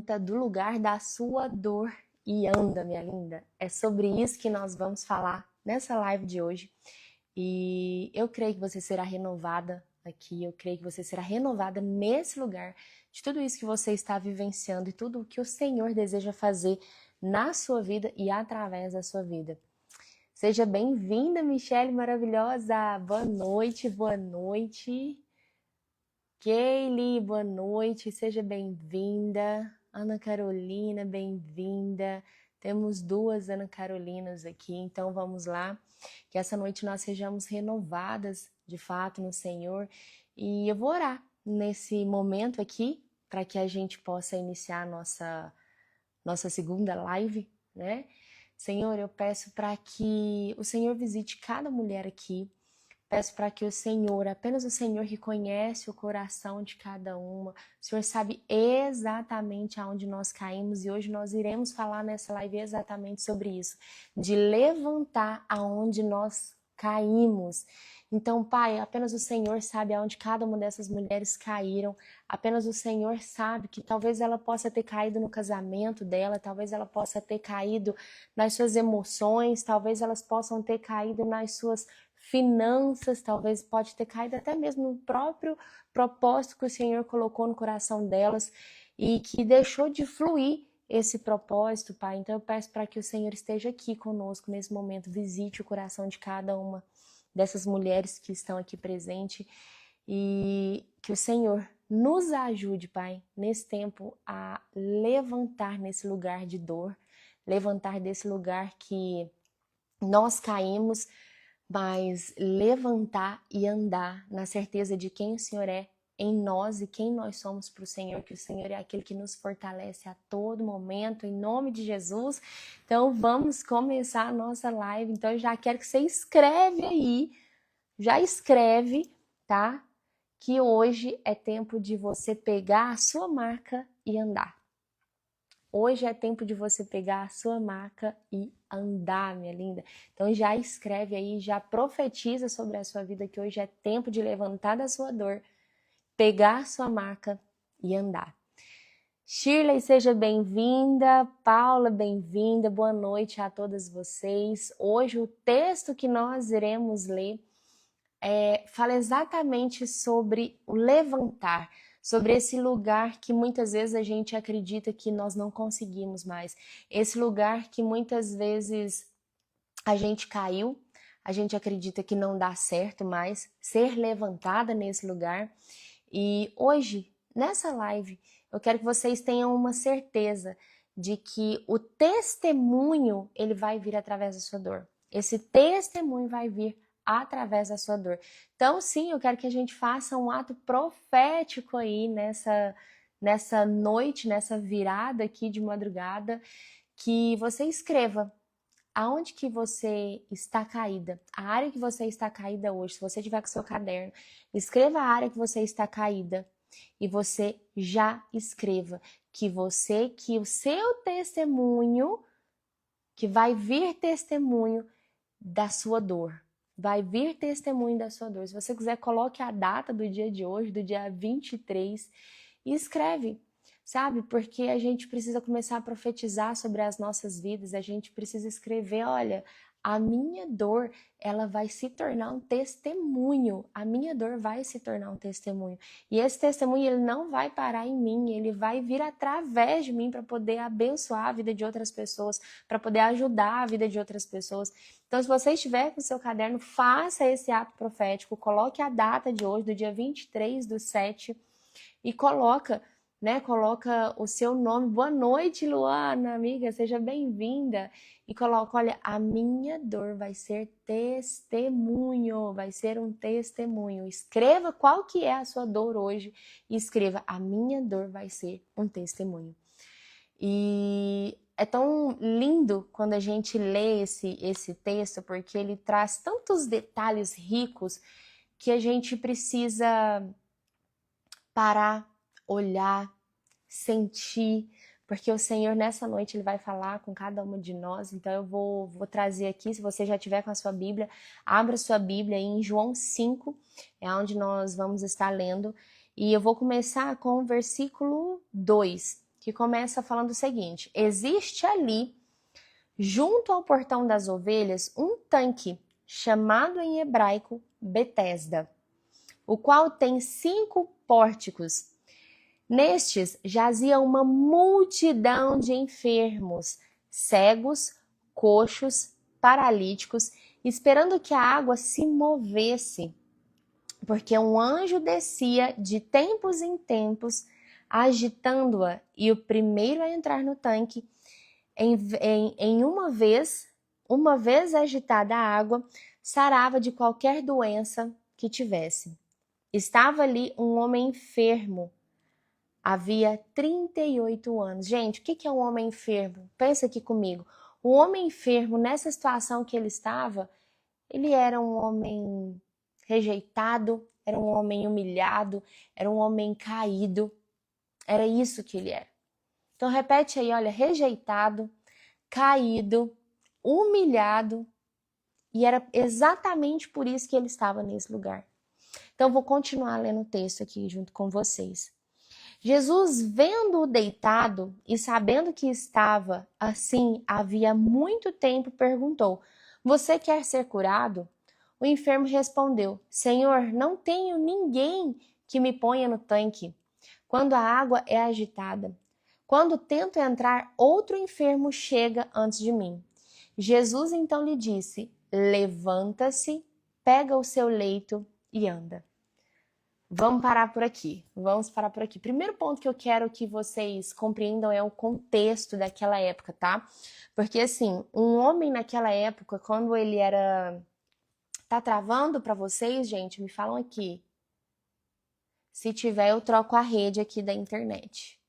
levanta do lugar da sua dor e anda, minha linda. É sobre isso que nós vamos falar nessa live de hoje. E eu creio que você será renovada aqui, eu creio que você será renovada nesse lugar de tudo isso que você está vivenciando e tudo o que o Senhor deseja fazer na sua vida e através da sua vida. Seja bem-vinda, Michele maravilhosa! Boa noite, boa noite. Kaylee, boa noite, seja bem-vinda. Ana Carolina, bem-vinda. Temos duas Ana Carolinas aqui, então vamos lá. Que essa noite nós sejamos renovadas, de fato, no Senhor. E eu vou orar nesse momento aqui, para que a gente possa iniciar a nossa segunda live, né? Senhor, eu peço para que o Senhor visite cada mulher aqui. Peço para que o Senhor, apenas o Senhor que conhece o coração de cada uma, o Senhor sabe exatamente aonde nós caímos e hoje nós iremos falar nessa live exatamente sobre isso, de levantar aonde nós caímos. Então, Pai, apenas o Senhor sabe aonde cada uma dessas mulheres caíram, apenas o Senhor sabe que talvez ela possa ter caído no casamento dela, talvez ela possa ter caído nas suas emoções, talvez elas possam ter caído nas suas finanças, talvez pode ter caído até mesmo no próprio propósito que o Senhor colocou no coração delas e que deixou de fluir esse propósito, Pai. Então eu peço para que o Senhor esteja aqui conosco nesse momento, visite o coração de cada uma dessas mulheres que estão aqui presentes e que o Senhor nos ajude, Pai, nesse tempo a levantar nesse lugar de dor, levantar desse lugar que nós caímos, mas levantar e andar na certeza de quem o Senhor é em nós e quem nós somos para o Senhor, que o Senhor é aquele que nos fortalece a todo momento, em nome de Jesus. Então vamos começar a nossa live. Então eu já quero que você escreve aí, já escreve, tá? Que hoje é tempo de você pegar a sua marca e andar. Hoje é tempo de você pegar a sua marca e andar, minha linda. Então já escreve aí, já profetiza sobre a sua vida que hoje é tempo de levantar da sua dor, pegar a sua marca e andar. Shirley, seja bem-vinda. Paula, bem-vinda. Boa noite a todas vocês. Hoje o texto que nós iremos ler fala exatamente sobre o levantar, sobre esse lugar que muitas vezes a gente acredita que nós não conseguimos mais, esse lugar que muitas vezes a gente caiu, a gente acredita que não dá certo mais, ser levantada nesse lugar. E hoje, nessa live, eu quero que vocês tenham uma certeza de que o testemunho, ele vai vir através da sua dor. Esse testemunho vai vir através da sua dor. Então, sim, eu quero que a gente faça um ato profético aí nessa noite, nessa virada aqui de madrugada, que você escreva aonde que você está caída, a área que você está caída hoje. Se você tiver com seu caderno, escreva a área que você está caída e você já escreva que o seu testemunho, que vai vir testemunho da sua dor. Vai vir testemunho da sua dor. Se você quiser, coloque a data do dia de hoje, do dia 23, e escreve, sabe? Porque a gente precisa começar a profetizar sobre as nossas vidas, a gente precisa escrever, olha, a minha dor, ela vai se tornar um testemunho, a minha dor vai se tornar um testemunho. E esse testemunho, ele não vai parar em mim, ele vai vir através de mim para poder abençoar a vida de outras pessoas, para poder ajudar a vida de outras pessoas. Então, se você estiver com o seu caderno, faça esse ato profético, coloque a data de hoje, do dia 23/7, e coloca o seu nome. Boa noite, Luana, amiga, seja bem-vinda. E coloca, olha, a minha dor vai ser testemunho, vai ser um testemunho. Escreva qual que é a sua dor hoje e escreva, a minha dor vai ser um testemunho. E é tão lindo quando a gente lê esse texto, porque ele traz tantos detalhes ricos que a gente precisa parar, olhar, sentir, porque o Senhor nessa noite ele vai falar com cada uma de nós. Então eu vou trazer aqui, se você já tiver com a sua Bíblia, abra sua Bíblia aí em João 5, é onde nós vamos estar lendo, e eu vou começar com o versículo 2. que começa falando o seguinte: existe ali, junto ao portão das ovelhas, um tanque, chamado em hebraico Betesda, o qual tem 5 pórticos. Nestes jazia uma multidão de enfermos, cegos, coxos, paralíticos, esperando que a água se movesse, porque um anjo descia de tempos em tempos, agitando-a, e o primeiro a entrar no tanque, uma vez agitada a água, sarava de qualquer doença que tivesse. Estava ali um homem enfermo, havia 38 anos. Gente, o que é um homem enfermo? Pensa aqui comigo. O homem enfermo, nessa situação que ele estava, ele era um homem rejeitado, era um homem humilhado, era um homem caído. Era isso que ele era. Então repete aí, olha, rejeitado, caído, humilhado, e era exatamente por isso que ele estava nesse lugar. Então vou continuar lendo o texto aqui junto com vocês. Jesus, vendo-o deitado e sabendo que estava assim havia muito tempo, perguntou: você quer ser curado? O enfermo respondeu: Senhor, não tenho ninguém que me ponha no tanque quando a água é agitada. Quando tento entrar, outro enfermo chega antes de mim. Jesus então lhe disse: levanta-se, pega o seu leito e anda. Vamos parar por aqui. Primeiro ponto que eu quero que vocês compreendam é o contexto daquela época, tá? Porque assim, um homem naquela época, quando ele era... Tá travando para vocês, gente? Me falam aqui. Se tiver, eu troco a rede aqui da internet.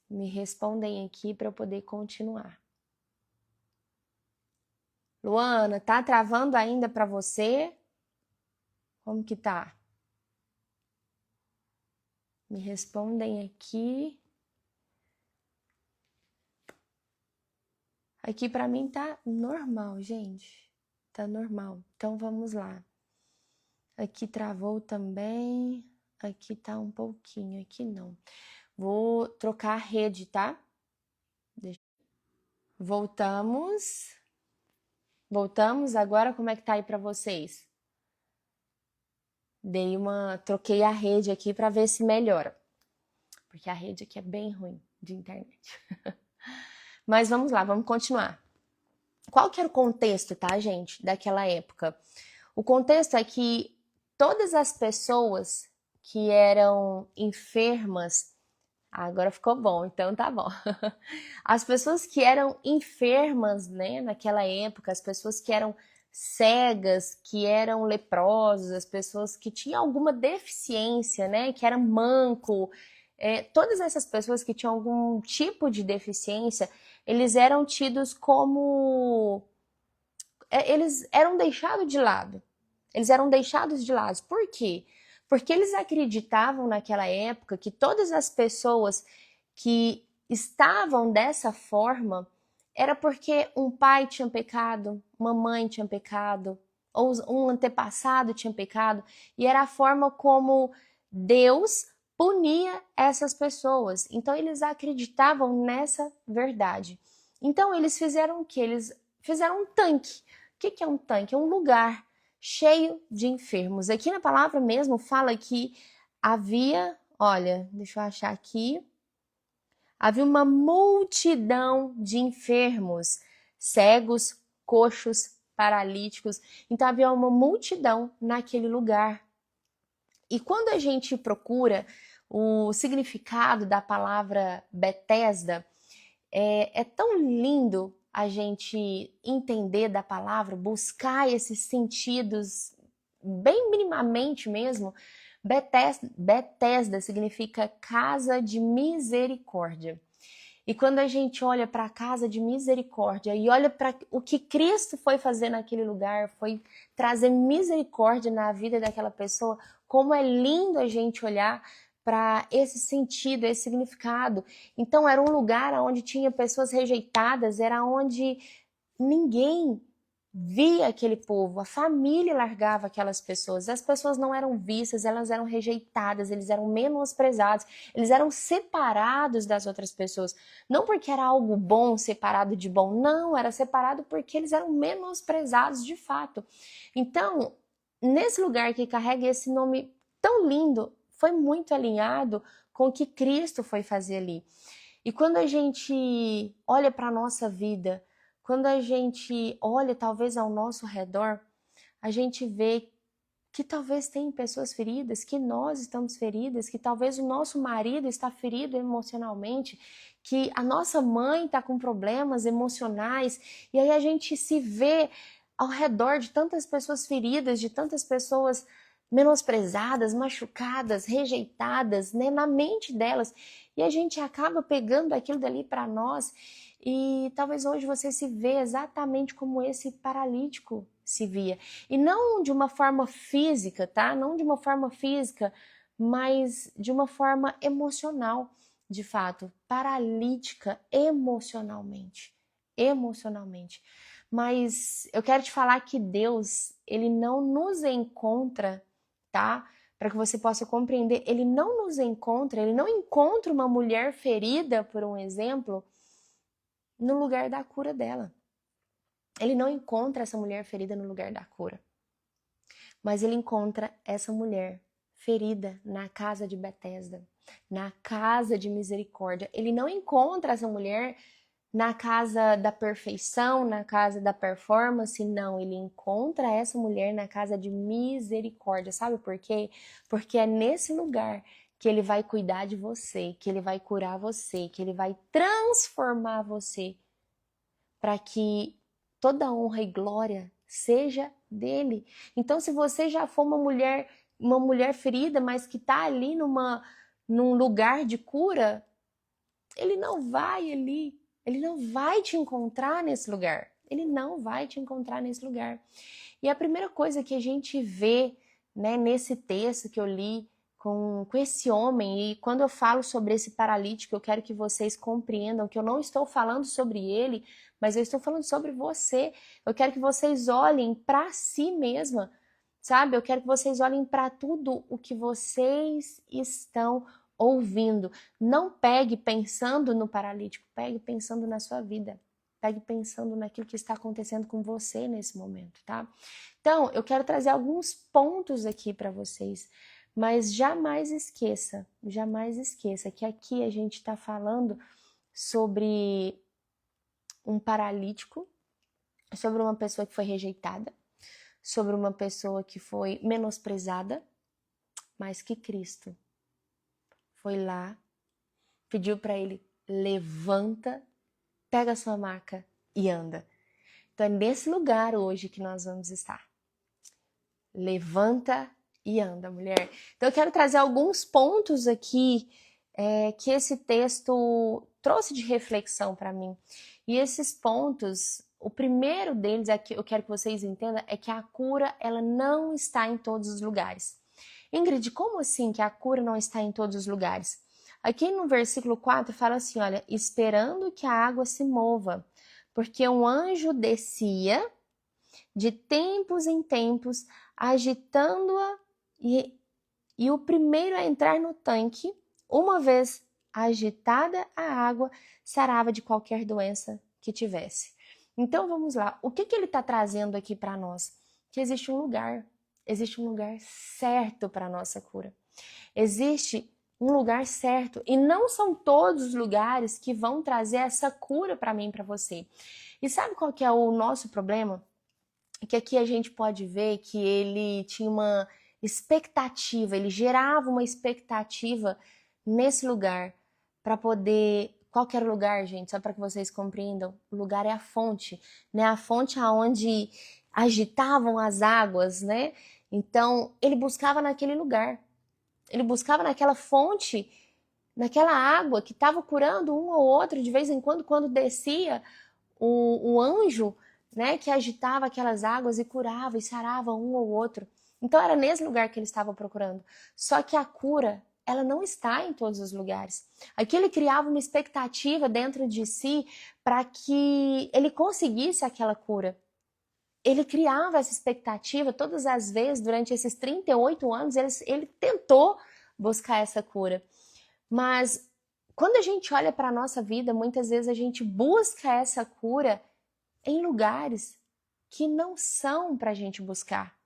Me respondem aqui para eu poder continuar. Luana, tá travando ainda para você? Como que tá? Me respondem aqui. Aqui para mim tá normal, gente. Tá normal. Então vamos lá. Aqui travou também. Aqui tá um pouquinho, aqui não. Vou trocar a rede, tá? Voltamos. Voltamos. Agora como é que tá aí para vocês? Troquei a rede aqui para ver se melhora. Porque a rede aqui é bem ruim de internet. Mas vamos lá, vamos continuar. Qual que era o contexto, tá, gente, daquela época? O contexto é que todas as pessoas que eram enfermas... Agora ficou bom, então tá bom. As pessoas que eram enfermas, né, naquela época, as pessoas que eram cegas, que eram leprosos, as pessoas que tinham alguma deficiência, né, que era manco, todas essas pessoas que tinham algum tipo de deficiência, eles eram tidos como... eles eram deixados de lado. Eles eram deixados de lado. Por quê? Porque eles acreditavam naquela época que todas as pessoas que estavam dessa forma era porque um pai tinha pecado, uma mãe tinha pecado, ou um antepassado tinha pecado, e era a forma como Deus punia essas pessoas. Então eles acreditavam nessa verdade. Então eles fizeram o quê? Eles fizeram um tanque. O que é um tanque? É um lugar cheio de enfermos. Aqui na palavra mesmo fala que havia, olha, deixa eu achar aqui, havia uma multidão de enfermos, cegos, coxos, paralíticos. Então havia uma multidão naquele lugar. E quando a gente procura o significado da palavra Betesda, é tão lindo a gente entender da palavra, buscar esses sentidos bem minimamente mesmo. Betesda significa casa de misericórdia. E quando a gente olha para a casa de misericórdia e olha para o que Cristo foi fazer naquele lugar, foi trazer misericórdia na vida daquela pessoa, como é lindo a gente olhar para esse sentido, esse significado. Então era um lugar onde tinha pessoas rejeitadas, era onde ninguém via aquele povo, a família largava aquelas pessoas, as pessoas não eram vistas, elas eram rejeitadas, eles eram menosprezados, eles eram separados das outras pessoas, não porque era algo bom, separado de bom, não, era separado porque eles eram menosprezados de fato. Então, nesse lugar que carrega esse nome tão lindo, foi muito alinhado com o que Cristo foi fazer ali. E quando a gente olha para a nossa vida, quando a gente olha talvez ao nosso redor, a gente vê que talvez tem pessoas feridas, que nós estamos feridas, que talvez o nosso marido está ferido emocionalmente, que a nossa mãe está com problemas emocionais, e aí a gente se vê ao redor de tantas pessoas feridas, de tantas pessoas menosprezadas, machucadas, rejeitadas, né, na mente delas, e a gente acaba pegando aquilo dali para nós, e talvez hoje você se vê exatamente como esse paralítico se via. E não de uma forma física, tá? Não de uma forma física, mas de uma forma emocional, de fato, paralítica emocionalmente. Emocionalmente. Mas eu quero te falar que Deus, ele não nos encontra, tá? Para que você possa compreender, ele não nos encontra, ele não encontra uma mulher ferida, por um exemplo, no lugar da cura dela. Ele não encontra essa mulher ferida no lugar da cura, mas ele encontra essa mulher ferida na casa de Betesda, na casa de misericórdia. Ele não encontra essa mulher na casa da perfeição, na casa da performance, não. Ele encontra essa mulher na casa de misericórdia. Sabe por quê? Porque é nesse lugar que ele vai cuidar de você, que ele vai curar você, que ele vai transformar você para que toda honra e glória seja dele. Então, se você já for uma mulher ferida, mas que está ali num lugar de cura, ele não vai ali, ele não vai te encontrar nesse lugar. Ele não vai te encontrar nesse lugar. E a primeira coisa que a gente vê, né, nesse texto que eu li com esse homem, e quando eu falo sobre esse paralítico, eu quero que vocês compreendam que eu não estou falando sobre ele, mas eu estou falando sobre você. Eu quero que vocês olhem para si mesma, sabe? Eu quero que vocês olhem para tudo o que vocês estão ouvindo. Não pegue pensando no paralítico, pegue pensando na sua vida. Pegue pensando naquilo que está acontecendo com você nesse momento, tá? Então, eu quero trazer alguns pontos aqui para vocês, mas jamais esqueça que aqui a gente está falando sobre um paralítico, sobre uma pessoa que foi rejeitada, sobre uma pessoa que foi menosprezada, mas que Cristo foi lá, pediu para ele: levanta, pega a sua maca e anda. Então é nesse lugar hoje que nós vamos estar. Levanta e anda, mulher. Então eu quero trazer alguns pontos aqui que esse texto trouxe de reflexão para mim. E esses pontos, o primeiro deles, que eu quero que vocês entendam, é que a cura ela não está em todos os lugares. Ingrid, como assim que a cura não está em todos os lugares? Aqui no versículo 4 fala assim, olha, esperando que a água se mova, porque um anjo descia de tempos em tempos, agitando-a, e o primeiro a entrar no tanque, uma vez agitada a água, sarava de qualquer doença que tivesse. Então vamos lá, o que ele está trazendo aqui para nós? Que existe um lugar certo para a nossa cura. Existe um lugar certo, e não são todos os lugares que vão trazer essa cura para mim e para você. E sabe qual que é o nosso problema? Que aqui a gente pode ver que ele tinha uma expectativa, ele gerava uma expectativa nesse lugar para poder... Qual que era o lugar, gente? Só para que vocês compreendam. O lugar é a fonte, né? A fonte aonde agitavam as águas, né? Então, ele buscava naquele lugar. Ele buscava naquela fonte, naquela água que estava curando um ou outro de vez em quando descia o anjo, né, que agitava aquelas águas e curava e sarava um ou outro. Então era nesse lugar que ele estava procurando. Só que a cura, ela não está em todos os lugares. Aqui ele criava uma expectativa dentro de si para que ele conseguisse aquela cura. ele criava essa expectativa todas as vezes, durante esses 38 anos, ele tentou buscar essa cura. Mas quando a gente olha para a nossa vida, muitas vezes a gente busca essa cura em lugares que não são para a gente buscar.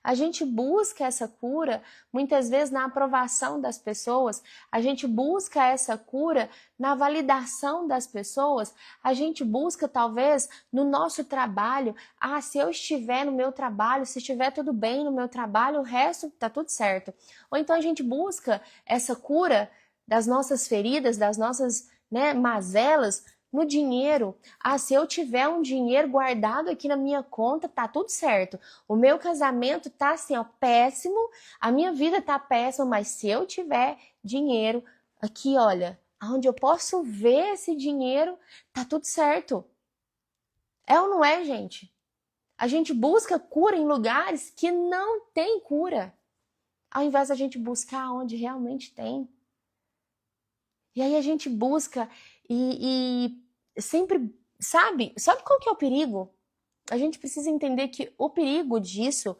A gente busca essa cura muitas vezes na aprovação das pessoas, a gente busca essa cura na validação das pessoas, a gente busca talvez no nosso trabalho. Ah, se eu estiver no meu trabalho, se estiver tudo bem no meu trabalho, o resto tá tudo certo. Ou então a gente busca essa cura das nossas feridas, das nossas, mazelas, no dinheiro. Ah, se eu tiver um dinheiro guardado aqui na minha conta, tá tudo certo. O meu casamento tá assim, ó, péssimo, a minha vida tá péssima, mas se eu tiver dinheiro aqui, olha, onde eu posso ver esse dinheiro, tá tudo certo. É ou não é, gente? A gente busca cura em lugares que não tem cura, ao invés da gente buscar onde realmente tem. E aí a gente busca e sempre, sabe qual que é o perigo? A gente precisa entender que o perigo disso,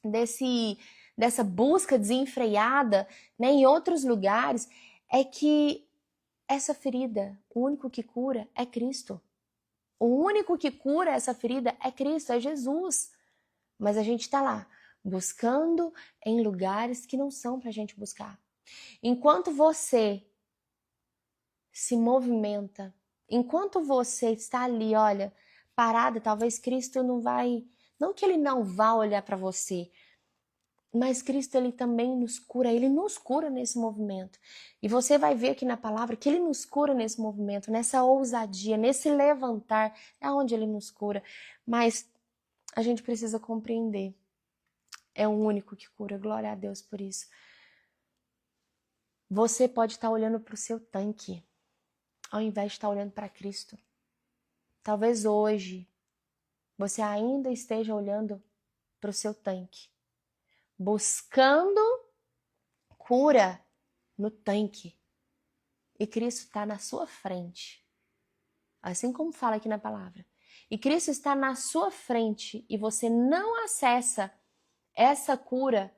dessa busca desenfreada, né, em outros lugares, é que essa ferida, o único que cura é Cristo. O único que cura essa ferida é Cristo, é Jesus. Mas a gente está lá, buscando em lugares que não são para a gente buscar. Enquanto você se movimenta, enquanto você está ali, olha, parada, talvez Cristo não que ele não vá olhar para você, mas Cristo ele também nos cura, ele nos cura nesse movimento. E você vai ver aqui na palavra que ele nos cura nesse movimento, nessa ousadia, nesse levantar, é onde ele nos cura. Mas a gente precisa compreender, é o único que cura, glória a Deus por isso. Você pode estar olhando para o seu tanque, ao invés de estar olhando para Cristo. Talvez hoje você ainda esteja olhando para o seu tanque, buscando cura no tanque. E Cristo está na sua frente, assim como fala aqui na palavra. E Cristo está na sua frente e você não acessa essa cura,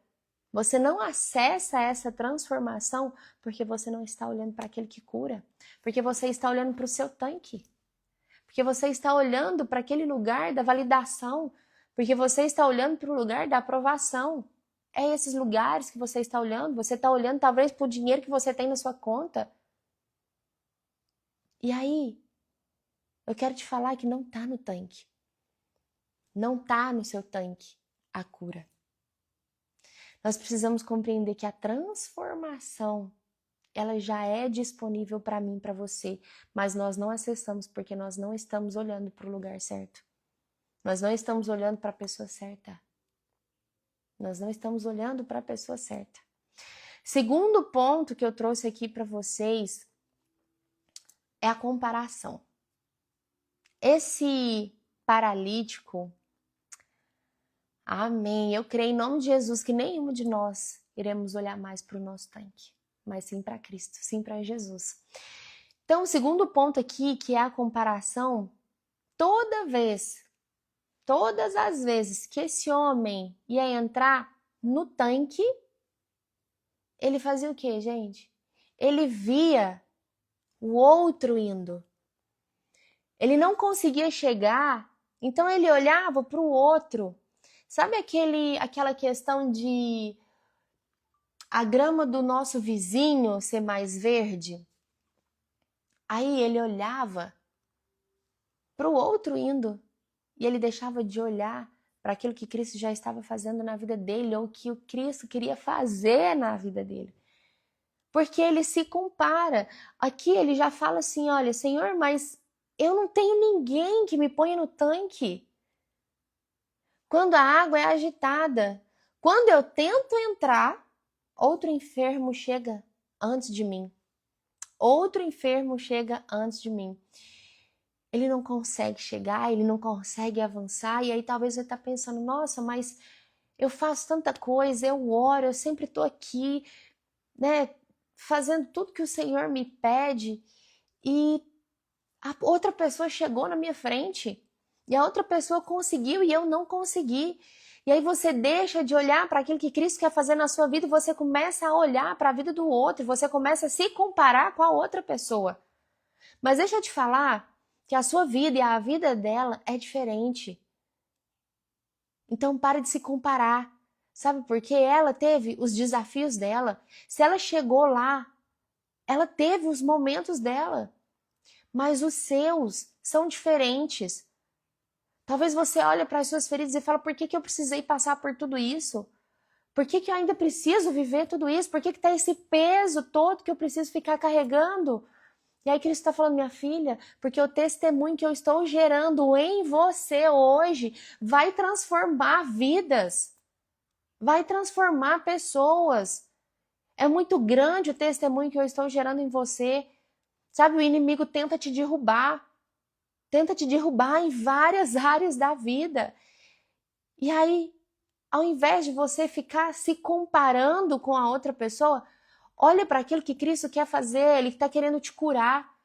você não acessa essa transformação porque você não está olhando para aquele que cura, porque você está olhando para o seu tanque. Porque você está olhando para aquele lugar da validação, porque você está olhando para o lugar da aprovação. É esses lugares que você está olhando talvez para o dinheiro que você tem na sua conta. E aí, eu quero te falar que não está no tanque. Não está no seu tanque a cura. Nós precisamos compreender que a transformação ela já é disponível para mim, para você, mas nós não acessamos porque nós não estamos olhando para o lugar certo. Nós não estamos olhando para a pessoa certa. Nós não estamos olhando para a pessoa certa. Segundo ponto que eu trouxe aqui para vocês é a comparação. Esse paralítico, amém, eu creio em nome de Jesus que nenhum de nós iremos olhar mais para o nosso tanque, mas sim para Cristo, sim para Jesus. Então, o segundo ponto aqui, que é a comparação, todas as vezes que esse homem ia entrar no tanque, ele fazia o quê, gente? Ele via o outro indo. Ele não conseguia chegar, então ele olhava para o outro. Sabe aquela questão de a grama do nosso vizinho ser mais verde? Aí ele olhava para o outro indo e ele deixava de olhar para aquilo que Cristo já estava fazendo na vida dele ou que o Cristo queria fazer na vida dele. Porque ele se compara. Aqui ele já fala assim, olha, Senhor, mas eu não tenho ninguém que me ponha no tanque. Quando a água é agitada, quando eu tento entrar, outro enfermo chega antes de mim. Outro enfermo chega antes de mim. Ele não consegue chegar, ele não consegue avançar, e aí talvez você está pensando, nossa, mas eu faço tanta coisa, eu oro, eu sempre estou aqui, né, fazendo tudo que o Senhor me pede, e a outra pessoa chegou na minha frente, E a outra pessoa conseguiu e eu não consegui. E aí você deixa de olhar para aquilo que Cristo quer fazer na sua vida e você começa a olhar para a vida do outro e você começa a se comparar com a outra pessoa. Mas deixa eu te falar que a sua vida e a vida dela é diferente. Então para de se comparar. Sabe por quê? Ela teve os desafios dela. Se ela chegou lá, ela teve os momentos dela. Mas os seus são diferentes. Talvez você olhe para as suas feridas e fala, por que eu precisei passar por tudo isso? Por que eu ainda preciso viver tudo isso? Por que está esse peso todo que eu preciso ficar carregando? E aí Cristo está falando, minha filha, porque o testemunho que eu estou gerando em você hoje vai transformar vidas. Vai transformar pessoas. É muito grande o testemunho que eu estou gerando em você. Sabe, o inimigo tenta te derrubar. Tenta te derrubar em várias áreas da vida. E aí, ao invés de você ficar se comparando com a outra pessoa, olha para aquilo que Cristo quer fazer, Ele está querendo te curar.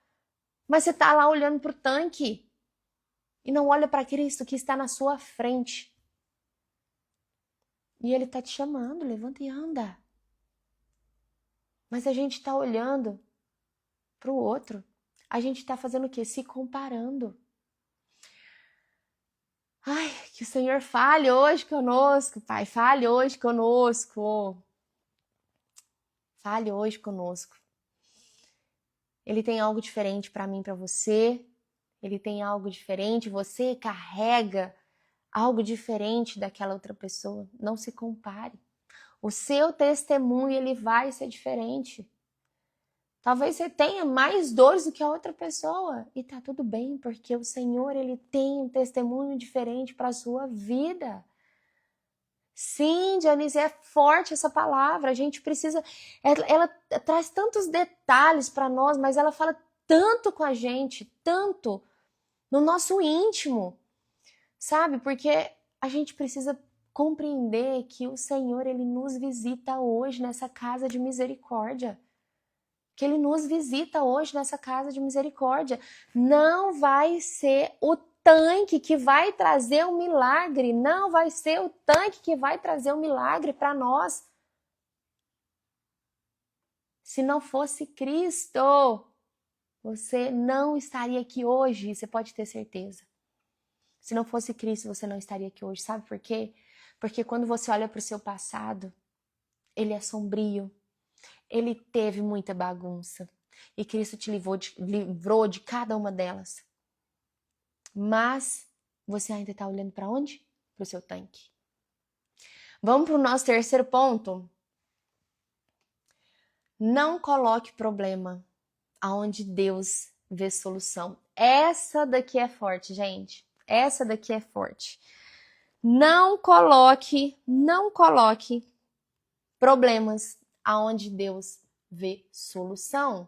Mas você está lá olhando para o tanque e não olha para Cristo que está na sua frente. E Ele está te chamando, levanta e anda. Mas a gente está olhando para o outro. A gente está fazendo o quê? Se comparando. Ai, que o Senhor fale hoje conosco, Pai. Fale hoje conosco. Fale hoje conosco. Ele tem algo diferente para mim, para você. Ele tem algo diferente. Você carrega algo diferente daquela outra pessoa. Não se compare. O seu testemunho, ele vai ser diferente. Talvez você tenha mais dores do que a outra pessoa. E tá tudo bem, porque o Senhor, ele tem um testemunho diferente para a sua vida. Sim, Dionísio, é forte essa palavra. A gente precisa... Ela traz tantos detalhes para nós, mas ela fala tanto com a gente, tanto no nosso íntimo. Sabe? Porque a gente precisa compreender que o Senhor, ele nos visita hoje nessa casa de misericórdia. Que ele nos visita hoje nessa casa de misericórdia. Não vai ser o tanque que vai trazer um milagre. Não vai ser o tanque que vai trazer um milagre para nós. Se não fosse Cristo, você não estaria aqui hoje, você pode ter certeza. Se não fosse Cristo, você não estaria aqui hoje. Sabe por quê? Porque quando você olha para o seu passado, ele é sombrio. Ele teve muita bagunça. E Cristo te livrou de cada uma delas. Mas você ainda está olhando para onde? Para o seu tanque. Vamos para o nosso terceiro ponto? Não coloque problema aonde Deus vê solução. Essa daqui é forte, gente. Essa daqui é forte. Não coloque problemas aonde Deus vê solução.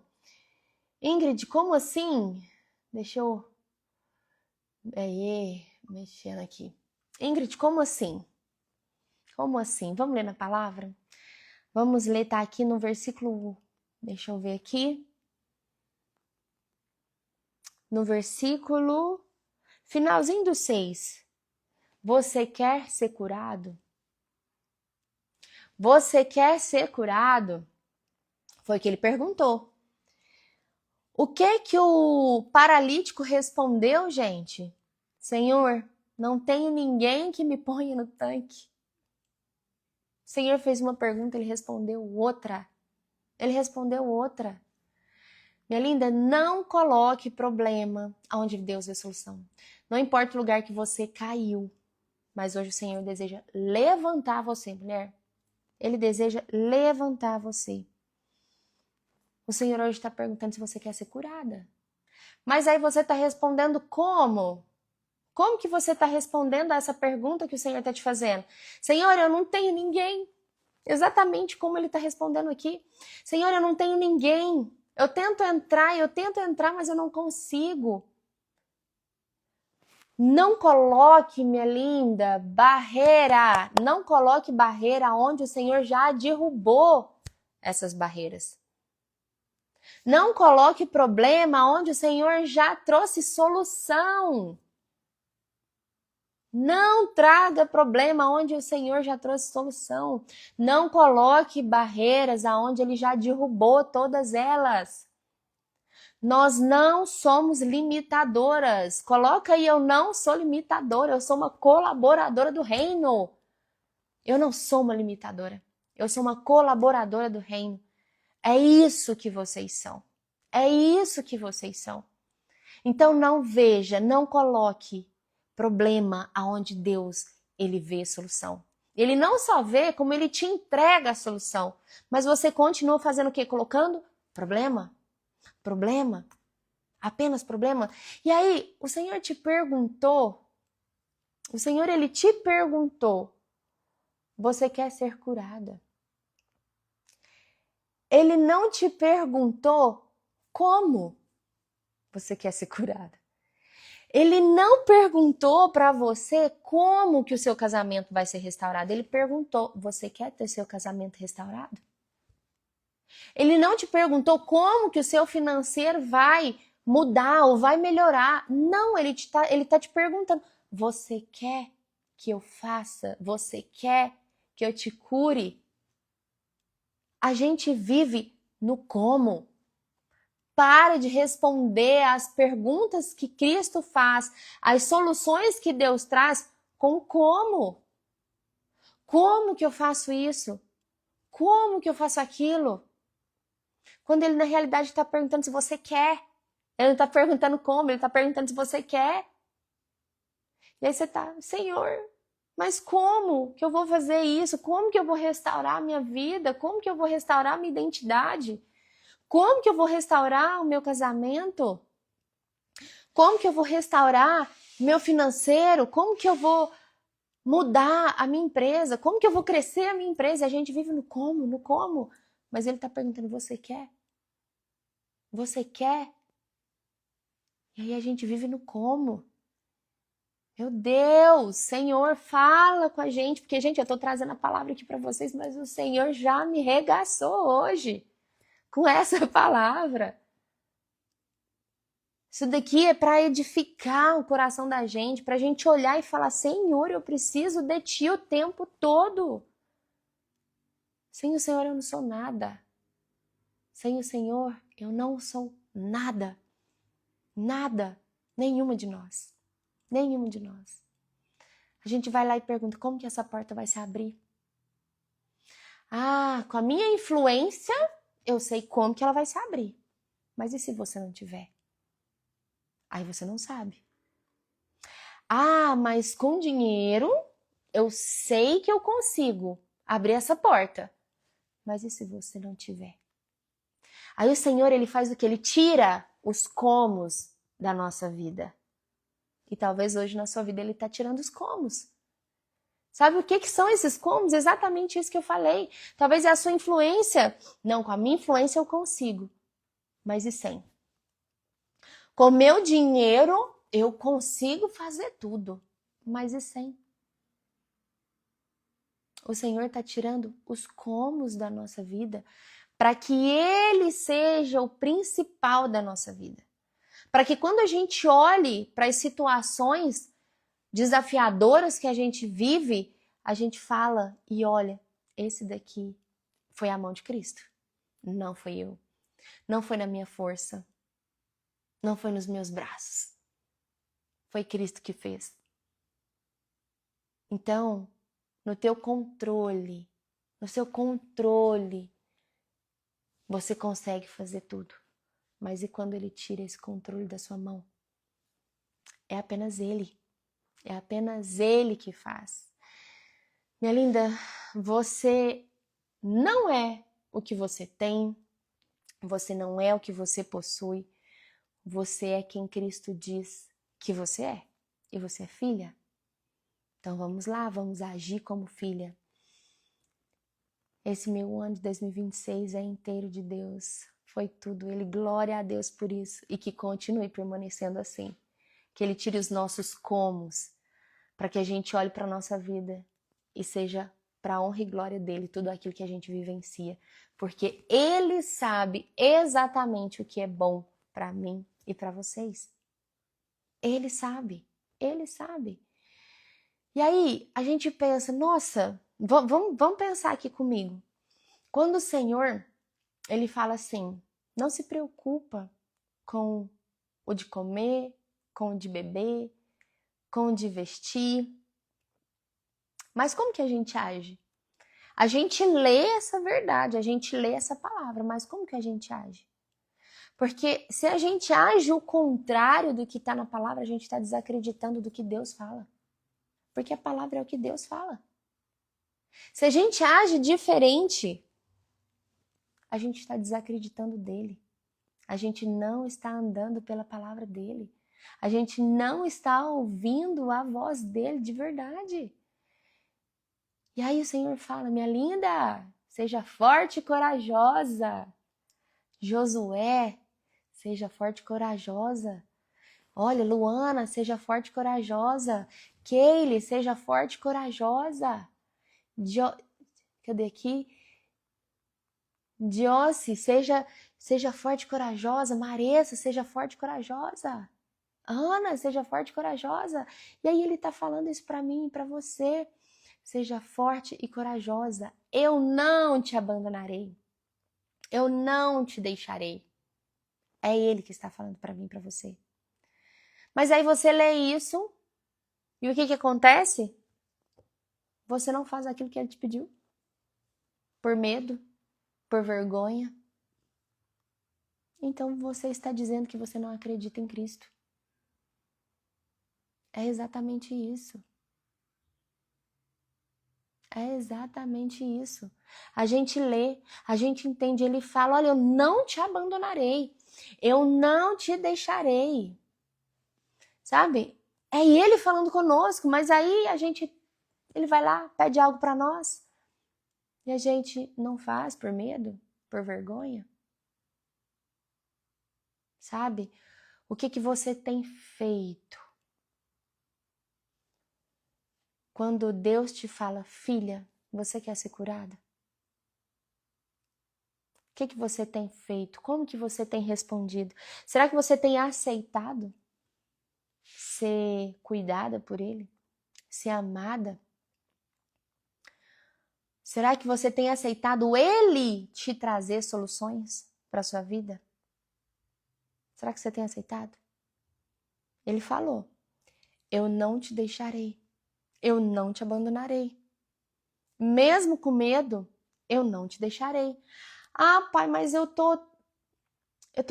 Ingrid, como assim? Deixa eu mexendo aqui. Ingrid, como assim? Como assim? Vamos ler na palavra? Vamos ler, tá aqui no versículo, deixa eu ver aqui. No versículo finalzinho do 6. Você quer ser curado? Você quer ser curado? Foi o que ele perguntou. O que o paralítico respondeu, gente? Senhor, não tenho ninguém que me ponha no tanque. O Senhor fez uma pergunta, ele respondeu outra. Ele respondeu outra. Minha linda, não coloque problema onde Deus vê solução. Não importa o lugar que você caiu, mas hoje o Senhor deseja levantar você, mulher. Ele deseja levantar você. O Senhor hoje está perguntando se você quer ser curada. Mas aí você está respondendo como? Como que você está respondendo a essa pergunta que o Senhor está te fazendo? Senhor, eu não tenho ninguém. Exatamente como ele está respondendo aqui. Senhor, eu não tenho ninguém. Eu tento entrar, mas eu não consigo. Não coloque, minha linda, barreira. Não coloque barreira onde o Senhor já derrubou essas barreiras. Não coloque problema onde o Senhor já trouxe solução. Não traga problema onde o Senhor já trouxe solução. Não coloque barreiras aonde Ele já derrubou todas elas. Nós não somos limitadoras. Coloca aí, eu não sou limitadora, eu sou uma colaboradora do reino. Eu não sou uma limitadora. Eu sou uma colaboradora do reino. É isso que vocês são. É isso que vocês são. Então não veja, não coloque problema aonde Deus ele vê solução. Ele não só vê, como ele te entrega a solução. Mas você continua fazendo o quê? Colocando problema, problema, apenas problema. E aí, o Senhor te perguntou, ele te perguntou, você quer ser curada? Ele não te perguntou como você quer ser curada. Ele não perguntou para você como que o seu casamento vai ser restaurado. Ele perguntou, você quer ter seu casamento restaurado? Ele não te perguntou como que o seu financeiro vai mudar ou vai melhorar. Não, ele tá te perguntando, você quer que eu faça? Você quer que eu te cure? A gente vive no como. Para de responder às perguntas que Cristo faz, às soluções que Deus traz com como. Como que eu faço isso? Como que eu faço aquilo? Quando ele na realidade está perguntando se você quer. Ele não está perguntando como, ele está perguntando se você quer. E aí você está, Senhor, mas como que eu vou fazer isso? Como que eu vou restaurar a minha vida? Como que eu vou restaurar a minha identidade? Como que eu vou restaurar o meu casamento? Como que eu vou restaurar meu financeiro? Como que eu vou mudar a minha empresa? Como que eu vou crescer a minha empresa? A gente vive no como, no como. Mas ele está perguntando, você quer? Você quer? E aí a gente vive no como. Meu Deus, Senhor, fala com a gente. Porque, gente, eu estou trazendo a palavra aqui para vocês, mas o Senhor já me regaçou hoje com essa palavra. Isso daqui é para edificar o coração da gente, para a gente olhar e falar, Senhor, eu preciso de Ti o tempo todo. Sem o Senhor eu não sou nada. Sem o Senhor eu não sou nada. Nada. Nenhuma de nós. Nenhuma de nós. A gente vai lá e pergunta, como que essa porta vai se abrir? Ah, com a minha influência, eu sei como que ela vai se abrir. Mas e se você não tiver? Aí você não sabe. Ah, mas com dinheiro eu sei que eu consigo abrir essa porta. Mas e se você não tiver? Aí o Senhor, ele faz o que? Ele tira os comos da nossa vida. E talvez hoje na sua vida ele está tirando os comos. Sabe o que são esses comos? Exatamente isso que eu falei. Talvez é a sua influência. Não, com a minha influência eu consigo. Mas e sem? Com o meu dinheiro eu consigo fazer tudo. Mas e sem? O Senhor está tirando os comos da nossa vida para que Ele seja o principal da nossa vida. Para que quando a gente olhe para as situações desafiadoras que a gente vive, a gente fala e olha, esse daqui foi a mão de Cristo. Não foi eu. Não foi na minha força. Não foi nos meus braços. Foi Cristo que fez. Então, no teu controle, no seu controle, você consegue fazer tudo. Mas e quando ele tira esse controle da sua mão? É apenas ele. É apenas ele que faz. Minha linda, você não é o que você tem. Você não é o que você possui. Você é quem Cristo diz que você é. E você é filha. Então vamos lá, vamos agir como filha. Esse meu ano de 2026 é inteiro de Deus. Foi tudo. Ele, glória a Deus por isso. E que continue permanecendo assim. Que Ele tire os nossos comos. Para que a gente olhe para a nossa vida e seja para a honra e glória dEle tudo aquilo que a gente vivencia. Porque Ele sabe exatamente o que é bom para mim e para vocês. Ele sabe. Ele sabe. E aí a gente pensa, nossa, vamos pensar aqui comigo. Quando o Senhor, ele fala assim, não se preocupa com o de comer, com o de beber, com o de vestir. Mas como que a gente age? A gente lê essa verdade, a gente lê essa palavra, mas como que a gente age? Porque se a gente age o contrário do que está na palavra, a gente está desacreditando do que Deus fala. Porque a palavra é o que Deus fala. Se a gente age diferente, a gente está desacreditando dele. A gente não está andando pela palavra dele. A gente não está ouvindo a voz dele de verdade. E aí o Senhor fala, minha linda, seja forte e corajosa. Josué, seja forte e corajosa. Olha, Luana, seja forte e corajosa. Keile, seja forte e corajosa. Cadê aqui? Josi, seja forte e corajosa. Maressa, seja forte e corajosa. Ana, seja forte e corajosa. E aí ele tá falando isso para mim e para você. Seja forte e corajosa. Eu não te abandonarei. Eu não te deixarei. É ele que está falando para mim e para você. Mas aí você lê isso e o que acontece? Você não faz aquilo que ele te pediu. Por medo, por vergonha. Então você está dizendo que você não acredita em Cristo. É exatamente isso. É exatamente isso. A gente lê, a gente entende, ele fala, olha, eu não te abandonarei. Eu não te deixarei. Sabe? É ele falando conosco, mas aí ele vai lá, pede algo para nós. E a gente não faz por medo, por vergonha. Sabe? O que você tem feito? Quando Deus te fala, filha, você quer ser curada? O que você tem feito? Como que você tem respondido? Será que você tem aceitado ser cuidada por Ele? Ser amada? Será que você tem aceitado Ele te trazer soluções para a sua vida? Será que você tem aceitado? Ele falou, eu não te deixarei, eu não te abandonarei. Mesmo com medo, eu não te deixarei. Ah, pai, mas eu tô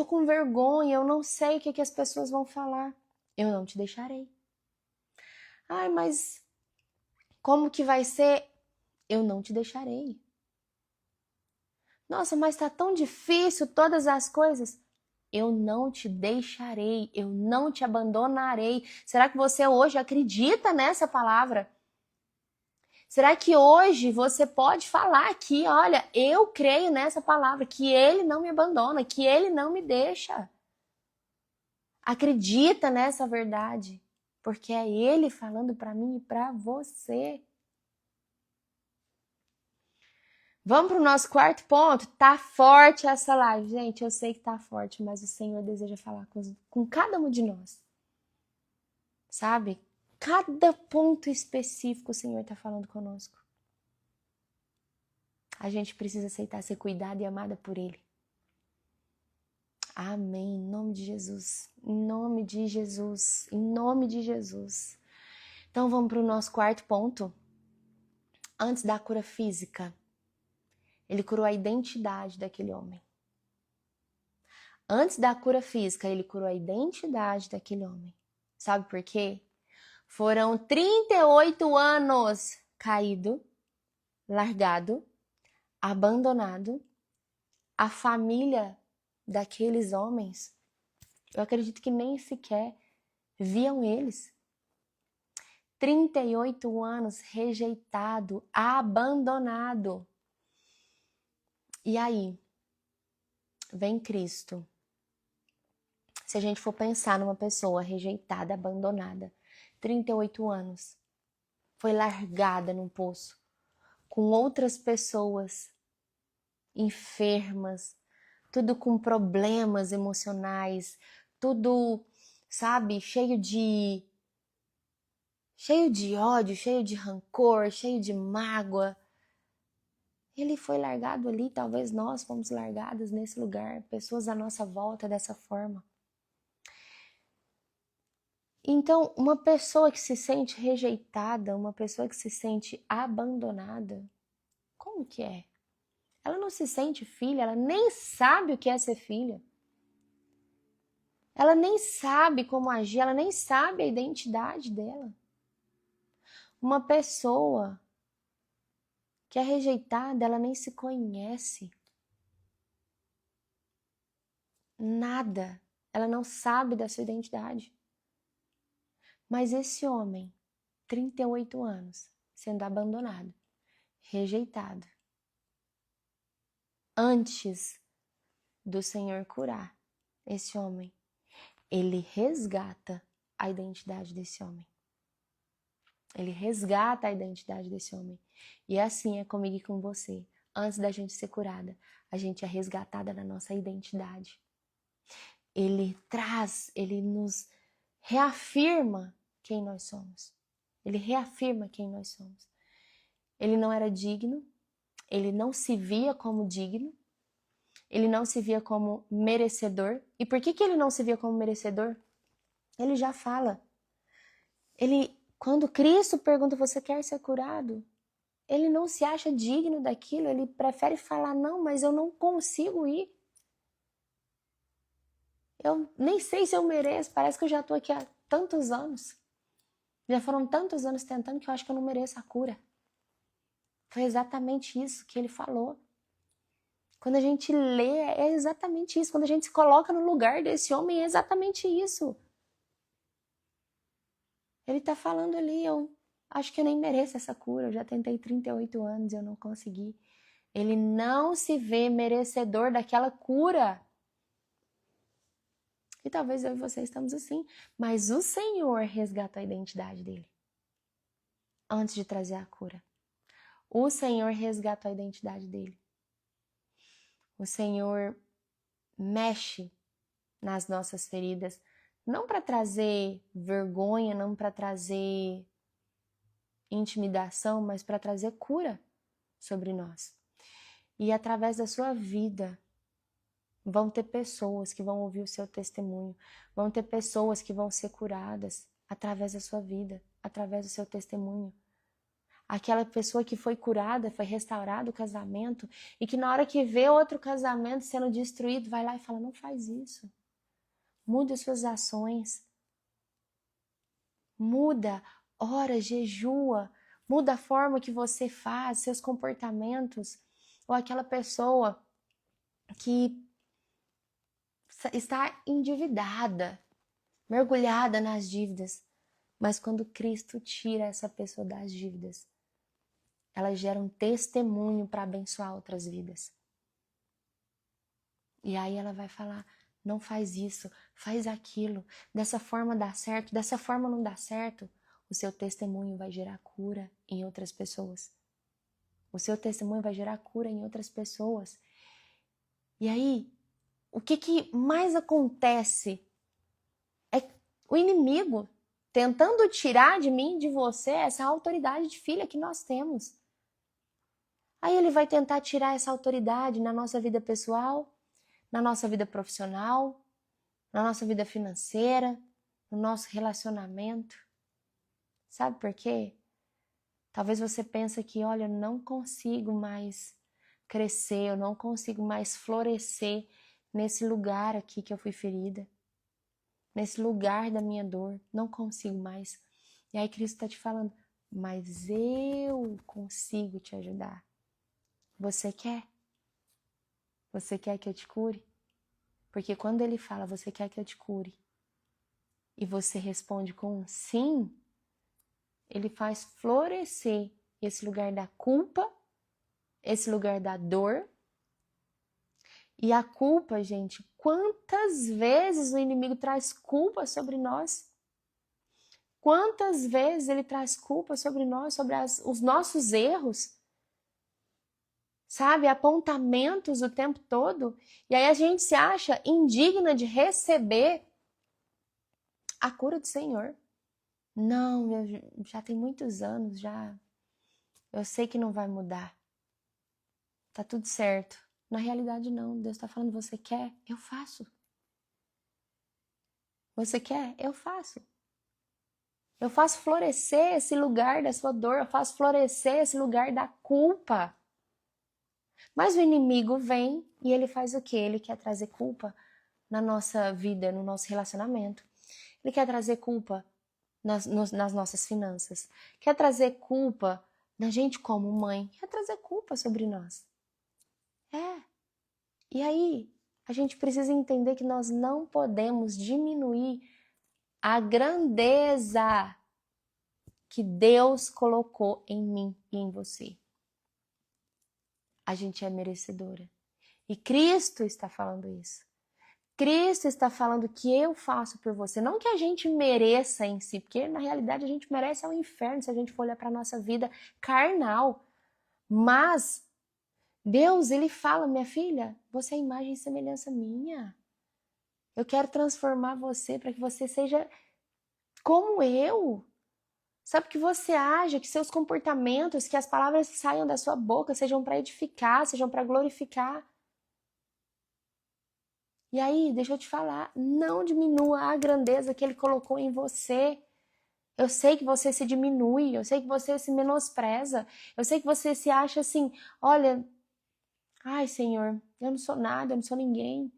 com vergonha, eu não sei o que as pessoas vão falar. Eu não te deixarei. Ai, mas como que vai ser? Eu não te deixarei. Nossa, mas tá tão difícil todas as coisas. Eu não te deixarei, eu não te abandonarei. Será que você hoje acredita nessa palavra? Será que hoje você pode falar aqui, olha, eu creio nessa palavra, que ele não me abandona, que ele não me deixa. Acredita nessa verdade, porque é ele falando para mim e para você. Vamos para o nosso quarto ponto? Tá forte essa live, gente. Eu sei que tá forte, mas o Senhor deseja falar com cada um de nós. Sabe? Cada ponto específico o Senhor tá falando conosco. A gente precisa aceitar ser cuidada e amada por Ele. Amém. Em nome de Jesus. Em nome de Jesus. Em nome de Jesus. Então vamos para o nosso quarto ponto. Antes da cura física, ele curou a identidade daquele homem. Antes da cura física, ele curou a identidade daquele homem. Sabe por quê? Foram 38 anos caído, largado, abandonado. A família daqueles homens, eu acredito que nem sequer viam eles. 38 anos rejeitado, abandonado. E aí, vem Cristo. Se a gente for pensar numa pessoa rejeitada, abandonada, 38 anos, foi largada num poço, com outras pessoas enfermas, tudo com problemas emocionais, tudo, sabe, cheio de cheio de ódio, cheio de rancor, cheio de mágoa. Ele foi largado ali, talvez nós fomos largados nesse lugar, pessoas à nossa volta dessa forma. Então, uma pessoa que se sente rejeitada, uma pessoa que se sente abandonada, como que é? Ela não se sente filha, ela nem sabe o que é ser filha. Ela nem sabe como agir, ela nem sabe a identidade dela. Uma pessoa que é rejeitada, ela nem se conhece. Nada. Ela não sabe da sua identidade. Mas esse homem, 38 anos, sendo abandonado, rejeitado, antes do Senhor curar esse homem, ele resgata a identidade desse homem. Ele resgata a identidade desse homem. E assim é comigo e com você. Antes da gente ser curada, a gente é resgatada na nossa identidade. Ele nos reafirma quem nós somos. Ele reafirma quem nós somos. Ele não era digno, ele não se via como digno, ele não se via como merecedor. E por que ele não se via como merecedor? Ele já fala. Quando Cristo pergunta, você quer ser curado? Ele não se acha digno daquilo, ele prefere falar, não, mas eu não consigo ir. Eu nem sei se eu mereço, parece que eu já estou aqui há tantos anos. Já foram tantos anos tentando que eu acho que eu não mereço a cura. Foi exatamente isso que ele falou. Quando a gente lê, é exatamente isso. Quando a gente se coloca no lugar desse homem, é exatamente isso. Ele está falando ali, eu acho que eu nem mereço essa cura. Eu já tentei 38 anos e eu não consegui. Ele não se vê merecedor daquela cura. E talvez eu e você estamos assim. Mas o Senhor resgata a identidade dele antes de trazer a cura. O Senhor resgata a identidade dele. O Senhor mexe nas nossas feridas, não para trazer vergonha, não para trazer intimidação, mas para trazer cura sobre nós. E através da sua vida, vão ter pessoas que vão ouvir o seu testemunho, vão ter pessoas que vão ser curadas através da sua vida, através do seu testemunho. Aquela pessoa que foi curada, foi restaurado o casamento e que na hora que vê outro casamento sendo destruído, vai lá e fala, não faz isso. Muda suas ações. Muda, ora, jejua. Muda a forma que você faz, seus comportamentos. Ou aquela pessoa que está endividada, mergulhada nas dívidas. Mas quando Cristo tira essa pessoa das dívidas, ela gera um testemunho para abençoar outras vidas. E aí ela vai falar, não faz isso, faz aquilo, dessa forma dá certo, dessa forma não dá certo. O seu testemunho vai gerar cura em outras pessoas. O seu testemunho vai gerar cura em outras pessoas. E aí, o que mais acontece é o inimigo tentando tirar de mim, de você, essa autoridade de filha que nós temos. Aí ele vai tentar tirar essa autoridade na nossa vida pessoal, na nossa vida profissional, na nossa vida financeira, no nosso relacionamento. Sabe por quê? Talvez você pense que, olha, eu não consigo mais crescer, eu não consigo mais florescer nesse lugar aqui que eu fui ferida, nesse lugar da minha dor, não consigo mais. E aí Cristo está te falando, mas eu consigo te ajudar. Você quer? Você quer que eu te cure? Porque quando ele fala, você quer que eu te cure? E você responde com um sim, ele faz florescer esse lugar da culpa, esse lugar da dor. E a culpa, gente, quantas vezes o inimigo traz culpa sobre nós? Quantas vezes ele traz culpa sobre nós, sobre os nossos erros? Sabe, apontamentos o tempo todo. E aí a gente se acha indigna de receber a cura do Senhor. Não, já tem muitos anos, já. Eu sei que não vai mudar. Tá tudo certo. Na realidade, não. Deus está falando, você quer? Eu faço. Você quer? Eu faço. Eu faço florescer esse lugar da sua dor. Eu faço florescer esse lugar da culpa. Mas o inimigo vem e ele faz o quê? Ele quer trazer culpa na nossa vida, no nosso relacionamento. Ele quer trazer culpa nas nossas finanças. Quer trazer culpa na gente como mãe. Quer trazer culpa sobre nós. E aí, a gente precisa entender que nós não podemos diminuir a grandeza que Deus colocou em mim e em você. A gente é merecedora. E Cristo está falando isso. Cristo está falando que eu faço por você, não que a gente mereça em si, porque na realidade a gente merece ao inferno se a gente for olhar para a nossa vida carnal. Mas Deus, ele fala, minha filha, você é imagem e semelhança minha. Eu quero transformar você para que você seja como eu. Sabe, que você haja, que seus comportamentos, que as palavras que saiam da sua boca sejam para edificar, sejam para glorificar. E aí, deixa eu te falar, não diminua a grandeza que ele colocou em você. Eu sei que você se diminui, eu sei que você se menospreza, eu sei que você se acha assim, olha, ai Senhor, eu não sou nada, eu não sou ninguém.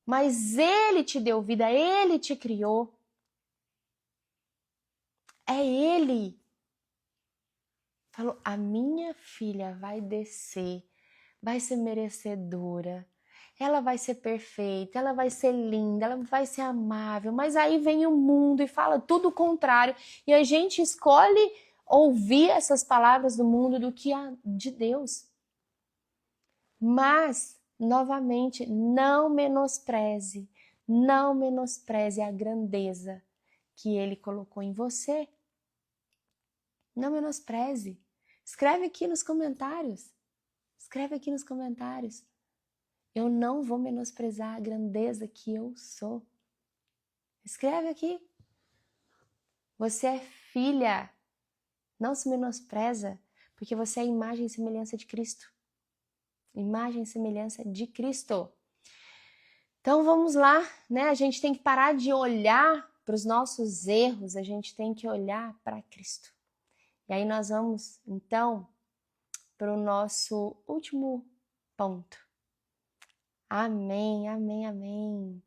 Mas ele te deu vida, ele te criou. É ele. Falou, a minha filha vai descer, vai ser merecedora, ela vai ser perfeita, ela vai ser linda, ela vai ser amável, mas aí vem o mundo e fala tudo o contrário, e a gente escolhe ouvir essas palavras do mundo do que a de Deus. Mas, novamente, não menospreze a grandeza que ele colocou em você. Não menospreze. Escreve aqui nos comentários. Escreve aqui nos comentários. Eu não vou menosprezar a grandeza que eu sou. Escreve aqui. Você é filha. Não se menospreza, porque você é a imagem e semelhança de Cristo. Imagem e semelhança de Cristo. Então vamos lá, né? A gente tem que parar de olhar para os nossos erros, a gente tem que olhar para Cristo. E aí nós vamos, então, para o nosso último ponto. Amém, amém, amém.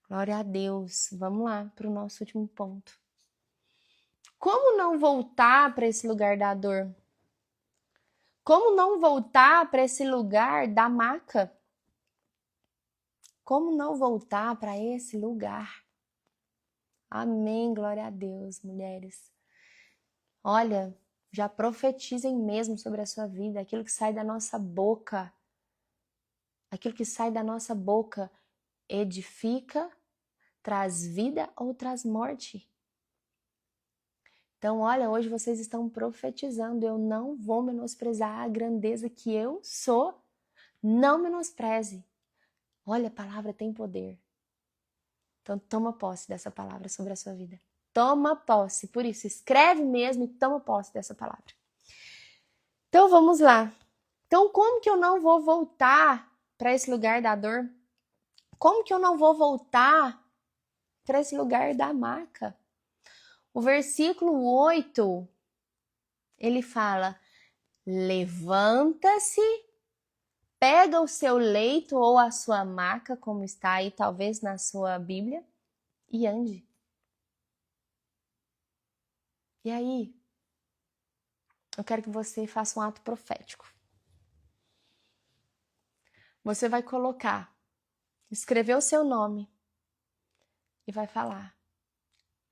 Glória a Deus. Vamos lá para o nosso último ponto. Como não voltar para esse lugar da dor? Como não voltar para esse lugar da maca? Como não voltar para esse lugar? Amém, glória a Deus, mulheres. Olha, já profetizem mesmo sobre a sua vida, aquilo que sai da nossa boca. Aquilo que sai da nossa boca edifica, traz vida ou traz morte. Então, olha, hoje vocês estão profetizando, eu não vou menosprezar a grandeza que eu sou. Não menospreze. Olha, a palavra tem poder. Então, toma posse dessa palavra sobre a sua vida. Toma posse. Por isso, escreve mesmo e toma posse dessa palavra. Então, vamos lá. Então, como que eu não vou voltar para esse lugar da dor? Como que eu não vou voltar para esse lugar da maca? O versículo 8, ele fala, levanta-se, pega o seu leito ou a sua maca, como está aí talvez na sua Bíblia, e ande. E aí, eu quero que você faça um ato profético. Você vai escrever o seu nome e vai falar,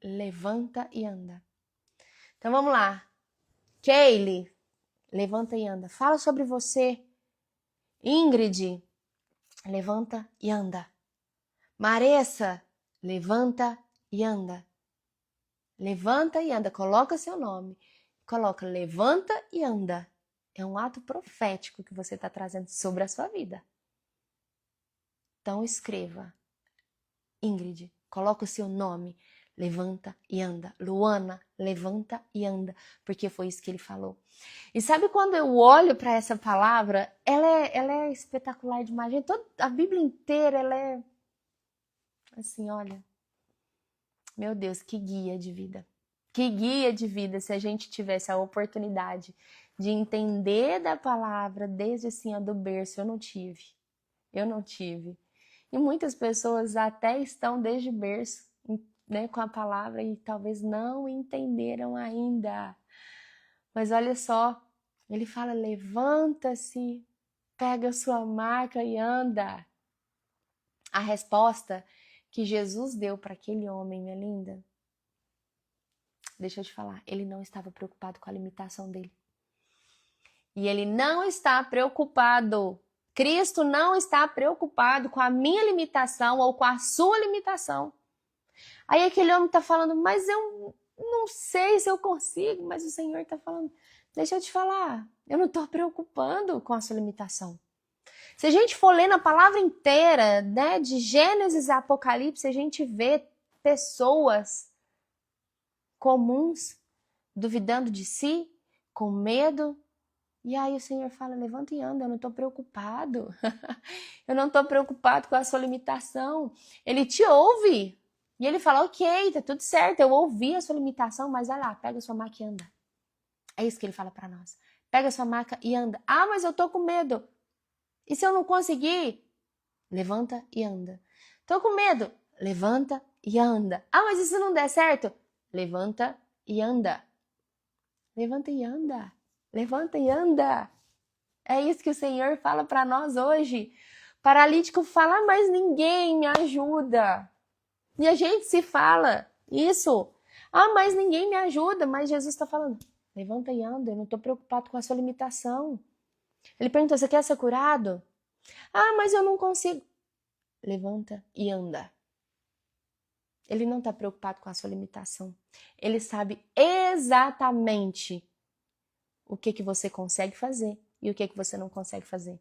levanta e anda. Então vamos lá. Kaylee, levanta e anda. Fala sobre você. Ingrid, levanta e anda. Maressa, levanta e anda. Levanta e anda. Coloca seu nome. Coloca levanta e anda. É um ato profético que você está trazendo sobre a sua vida. Então escreva. Ingrid, coloca o seu nome. levanta e anda. Luana, levanta e anda, porque foi isso que ele falou. E sabe quando eu olho para essa palavra, ela é espetacular demais. Gente, a Bíblia inteira, ela é assim, olha, meu Deus, que guia de vida. Que guia de vida se a gente tivesse a oportunidade de entender da palavra desde assim, do berço. Eu não tive. E muitas pessoas até estão desde berço, né, com a palavra e talvez não entenderam ainda. Mas olha só, ele fala, levanta-se, pega a sua maca e anda. A resposta que Jesus deu para aquele homem, minha linda, deixa eu te falar, ele não estava preocupado com a limitação dele. E ele não está preocupado, Cristo não está preocupado com a minha limitação ou com a sua limitação. Aí aquele homem está falando, mas eu não sei se eu consigo, mas o Senhor está falando, deixa eu te falar, eu não estou preocupando com a sua limitação. Se a gente for ler na palavra inteira, né, de Gênesis a Apocalipse, a gente vê pessoas comuns, duvidando de si, com medo. E aí o Senhor fala, levanta e anda, eu não estou preocupado. Eu não estou preocupado com a sua limitação. Ele te ouve. E ele fala, ok, tá tudo certo, eu ouvi a sua limitação, mas vai lá, pega a sua maca e anda. É isso que ele fala para nós. Pega a sua maca e anda. Ah, mas eu tô com medo. E se eu não conseguir? Levanta e anda. Tô com medo. Levanta e anda. Ah, mas e se não der certo? Levanta e anda. Levanta e anda. Levanta e anda. É isso que o Senhor fala para nós hoje. Paralítico fala, mas ninguém me ajuda. E a gente se fala isso. Ah, mas ninguém me ajuda. Mas Jesus está falando, levanta e anda. Eu não estou preocupado com a sua limitação. Ele perguntou, você quer ser curado? Ah, mas eu não consigo. Levanta e anda. Ele não está preocupado com a sua limitação. Ele sabe exatamente o que você consegue fazer e o que você não consegue fazer.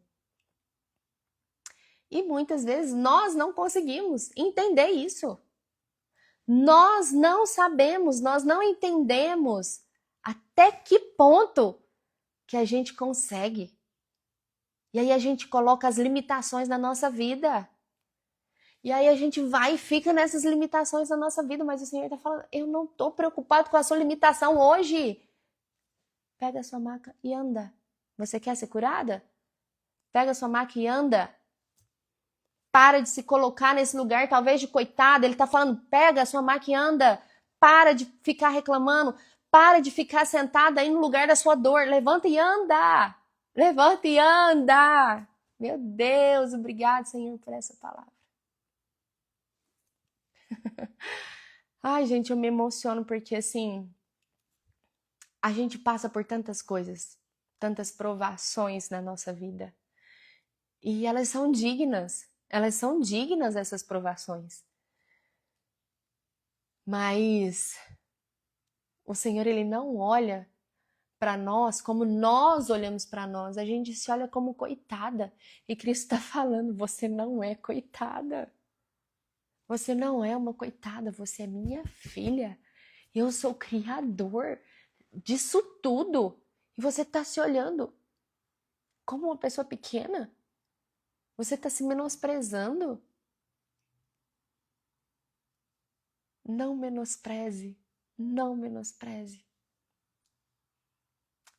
E muitas vezes nós não conseguimos entender isso. Nós não sabemos, nós não entendemos até que ponto que a gente consegue. E aí a gente coloca as limitações na nossa vida. E aí a gente vai e fica nessas limitações na nossa vida. Mas o Senhor está falando, eu não estou preocupado com a sua limitação hoje. Pega a sua maca e anda. Você quer ser curada? Pega a sua maca e anda. Para de se colocar nesse lugar, talvez de coitada. Ele está falando, pega a sua maca e anda. Para de ficar reclamando. Para de ficar sentada aí no lugar da sua dor. Levanta e anda. Levanta e anda. Meu Deus, obrigado, Senhor, por essa palavra. Ai, gente, eu me emociono porque, assim, a gente passa por tantas coisas, tantas provações na nossa vida. E elas são dignas essas provações. Mas o Senhor, Ele não olha para nós como nós olhamos para nós. A gente se olha como coitada. E Cristo está falando, você não é coitada. Você não é uma coitada, você é minha filha. Eu sou o criador disso tudo. E você está se olhando como uma pessoa pequena? Você está se menosprezando? Não menospreze. Não menospreze.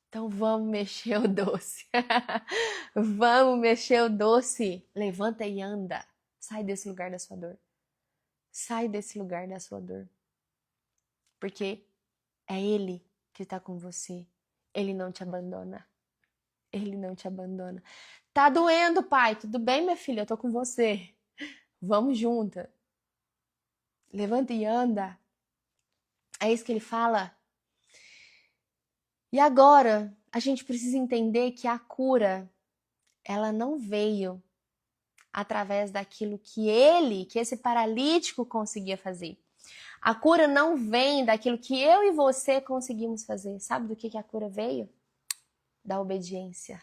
Então vamos mexer o doce. Vamos mexer o doce. Levanta e anda. Sai desse lugar da sua dor. Sai desse lugar da sua dor. Porque é Ele que está com você. Ele não te abandona. Ele não te abandona. Tá doendo, pai. Tudo bem, minha filha? Eu tô com você. Vamos junta. Levanta e anda. É isso que ele fala. E agora, a gente precisa entender que a cura, ela não veio através daquilo que esse paralítico conseguia fazer. A cura não vem daquilo que eu e você conseguimos fazer. Sabe do que a cura veio? Da obediência.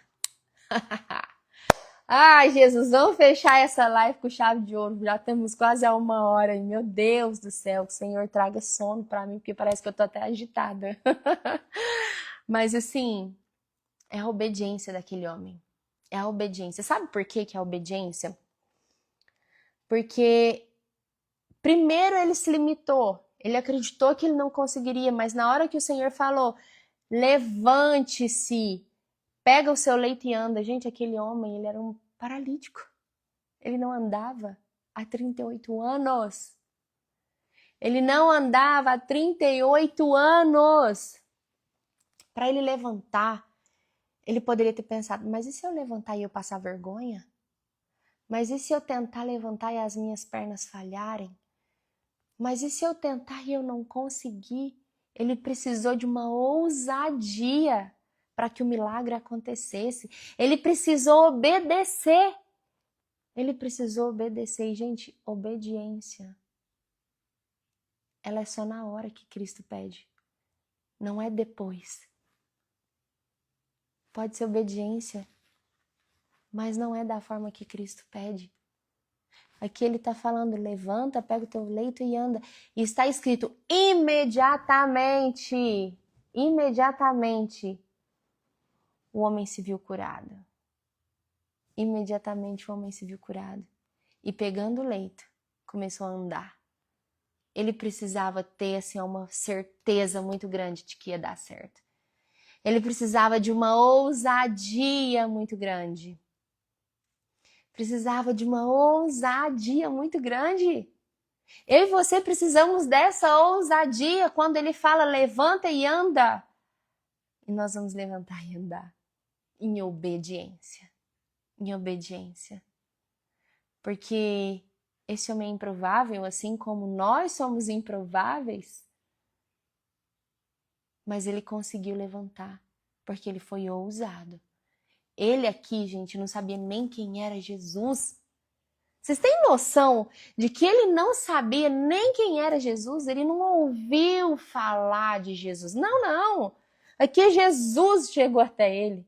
Ai, Jesus, vamos fechar essa live com chave de ouro. Já temos quase a 1 hora. E, meu Deus do céu, que o Senhor traga sono para mim, porque parece que eu tô até agitada. Mas assim, é a obediência daquele homem. É a obediência. Sabe por que é a obediência? Porque primeiro ele se limitou. Ele acreditou que ele não conseguiria, mas na hora que o Senhor falou, levante-se, pega o seu leito e anda. Gente, aquele homem, ele era um paralítico. Ele não andava há 38 anos. Ele não andava há 38 anos. Para ele levantar, ele poderia ter pensado, mas e se eu levantar e eu passar vergonha? Mas e se eu tentar levantar e as minhas pernas falharem? Mas e se eu tentar e eu não conseguir? Ele precisou de uma ousadia para que o milagre acontecesse. Ele precisou obedecer. Ele precisou obedecer. E, gente, obediência, ela é só na hora que Cristo pede. Não é depois. Pode ser obediência, mas não é da forma que Cristo pede. Aqui ele está falando, levanta, pega o teu leito e anda. E está escrito, imediatamente, imediatamente, o homem se viu curado. Imediatamente o homem se viu curado. E pegando o leito, começou a andar. Ele precisava ter assim, uma certeza muito grande de que ia dar certo. Ele precisava de uma ousadia muito grande. Precisava de uma ousadia muito grande. Eu e você precisamos dessa ousadia quando ele fala levanta e anda. E nós vamos levantar e andar em obediência. Em obediência. Porque esse homem é improvável, assim como nós somos improváveis, mas ele conseguiu levantar, porque ele foi ousado. Ele aqui, gente, não sabia nem quem era Jesus. Vocês têm noção de que ele não sabia nem quem era Jesus? Ele não ouviu falar de Jesus. Não, não. Aqui Jesus chegou até ele.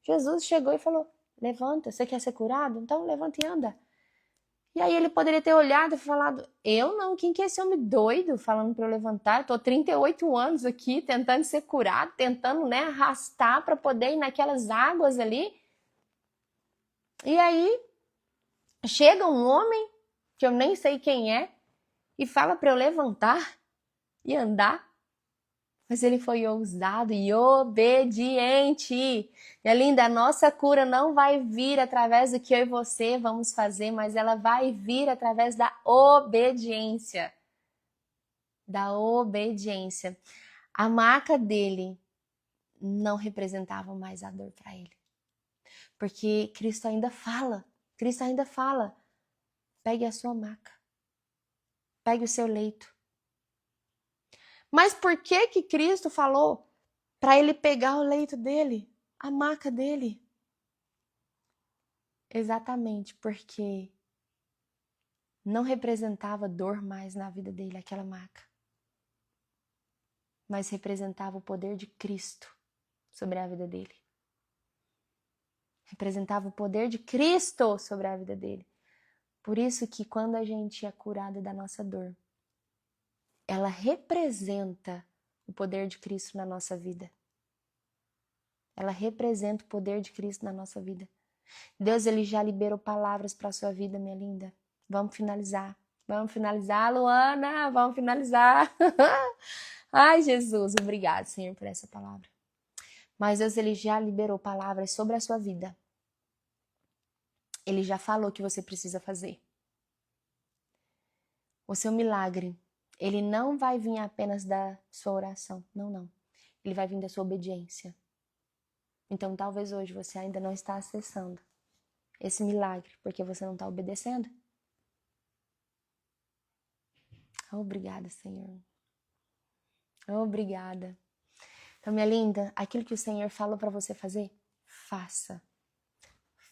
Jesus chegou e falou, levanta, você quer ser curado? Então levanta e anda. E aí ele poderia ter olhado e falado, eu não, quem que é esse homem doido falando para eu levantar? Estou 38 anos aqui tentando ser curado, tentando, né, arrastar para poder ir naquelas águas ali. E aí chega um homem, que eu nem sei quem é, e fala para eu levantar e andar. Mas ele foi ousado e obediente. E linda, a nossa cura não vai vir através do que eu e você vamos fazer, mas ela vai vir através da obediência. Da obediência. A maca dele não representava mais a dor para ele. Porque Cristo ainda fala. Cristo ainda fala. Pegue a sua maca. Pegue o seu leito. Mas por que que Cristo falou para ele pegar o leito dele, a maca dele? Exatamente porque não representava dor mais na vida dele, aquela maca. Mas representava o poder de Cristo sobre a vida dele. Representava o poder de Cristo sobre a vida dele. Por isso que quando a gente é curado da nossa dor, ela representa o poder de Cristo na nossa vida. Ela representa o poder de Cristo na nossa vida. Deus, ele já liberou palavras para a sua vida, minha linda. Vamos finalizar. Vamos finalizar, Luana. Vamos finalizar. Ai, Jesus, obrigado, Senhor, por essa palavra. Mas Deus, ele já liberou palavras sobre a sua vida. Ele já falou o que você precisa fazer. O seu milagre, ele não vai vir apenas da sua oração. Não, não. Ele vai vir da sua obediência. Então, talvez hoje você ainda não está acessando esse milagre, porque você não está obedecendo. Obrigada, Senhor. Obrigada. Então, minha linda, aquilo que o Senhor falou para você fazer, faça.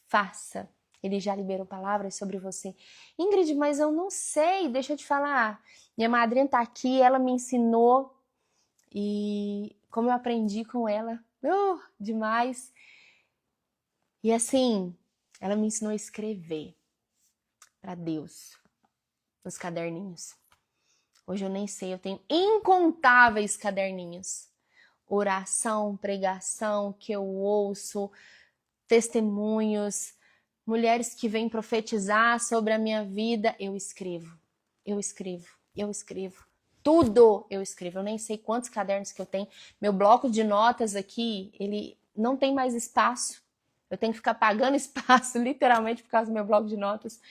Faça. Ele já liberou palavras sobre você. Ingrid, mas eu não sei, deixa eu te falar. Minha madrinha tá aqui, ela me ensinou e como eu aprendi com ela, demais. E assim, Ela me ensinou a escrever para Deus nos caderninhos. Hoje eu nem sei, eu tenho incontáveis caderninhos. Oração, pregação que eu ouço, testemunhos, mulheres que vêm profetizar sobre a minha vida, eu escrevo. Tudo eu escrevo. Eu nem sei quantos cadernos que eu tenho. Meu bloco de notas aqui, ele não tem mais espaço. Eu tenho que ficar pagando espaço, literalmente, por causa do meu bloco de notas.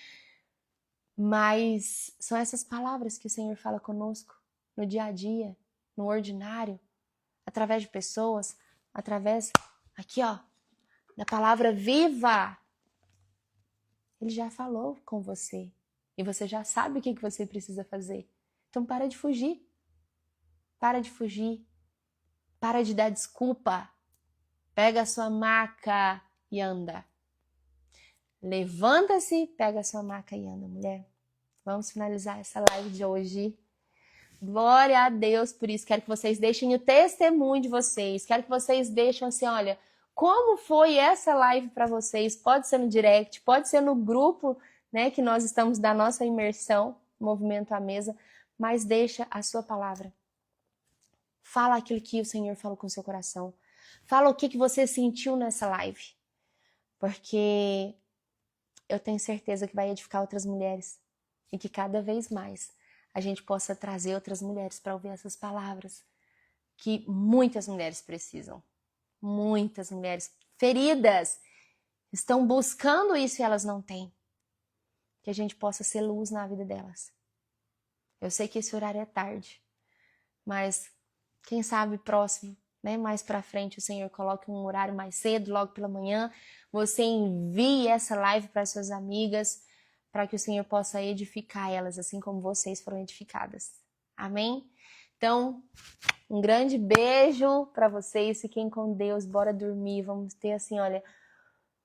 Mas são essas palavras que o Senhor fala conosco no dia a dia, no ordinário, através de pessoas, através, aqui ó, da palavra viva. Ele já falou com você e você já sabe o que você precisa fazer. Então para de fugir. Para de fugir. Para de dar desculpa. Pega a sua maca e anda. Levanta-se, pega a sua maca e anda, mulher. Vamos finalizar essa live de hoje. Glória a Deus por isso. Quero que vocês deixem o testemunho de vocês. Quero que vocês deixem assim, olha, como foi essa live para vocês? Pode ser no direct, pode ser no grupo, né, que nós estamos da nossa imersão, Movimento à Mesa, mas deixa a sua palavra. Fala aquilo que o Senhor falou com o seu coração. Fala o que você sentiu nessa live. Porque eu tenho certeza que vai edificar outras mulheres. E que cada vez mais a gente possa trazer outras mulheres para ouvir essas palavras. Que muitas mulheres precisam. Muitas mulheres feridas estão buscando isso e elas não têm. Que a gente possa ser luz na vida delas. Eu sei que esse horário é tarde. Mas quem sabe próximo, né, mais para frente o Senhor coloque um horário mais cedo, logo pela manhã. Você envie essa live para suas amigas, para que o Senhor possa edificar elas, assim como vocês foram edificadas. Amém? Então, um grande beijo para vocês. Fiquem com Deus. Bora dormir. Vamos ter assim, olha,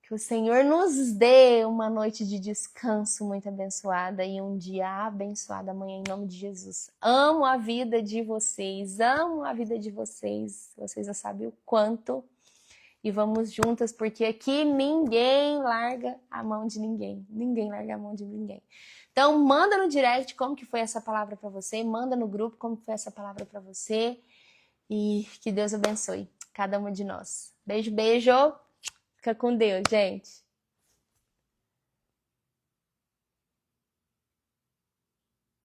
que o Senhor nos dê uma noite de descanso muito abençoada e um dia abençoado amanhã em nome de Jesus. Amo a vida de vocês. Amo a vida de vocês. Vocês já sabem o quanto. E vamos juntas, porque aqui ninguém larga a mão de ninguém. Ninguém larga a mão de ninguém. Então, manda no direct como que foi essa palavra para você. Manda no grupo como foi essa palavra para você. E que Deus abençoe cada uma de nós. Beijo, beijo. Fica com Deus, gente.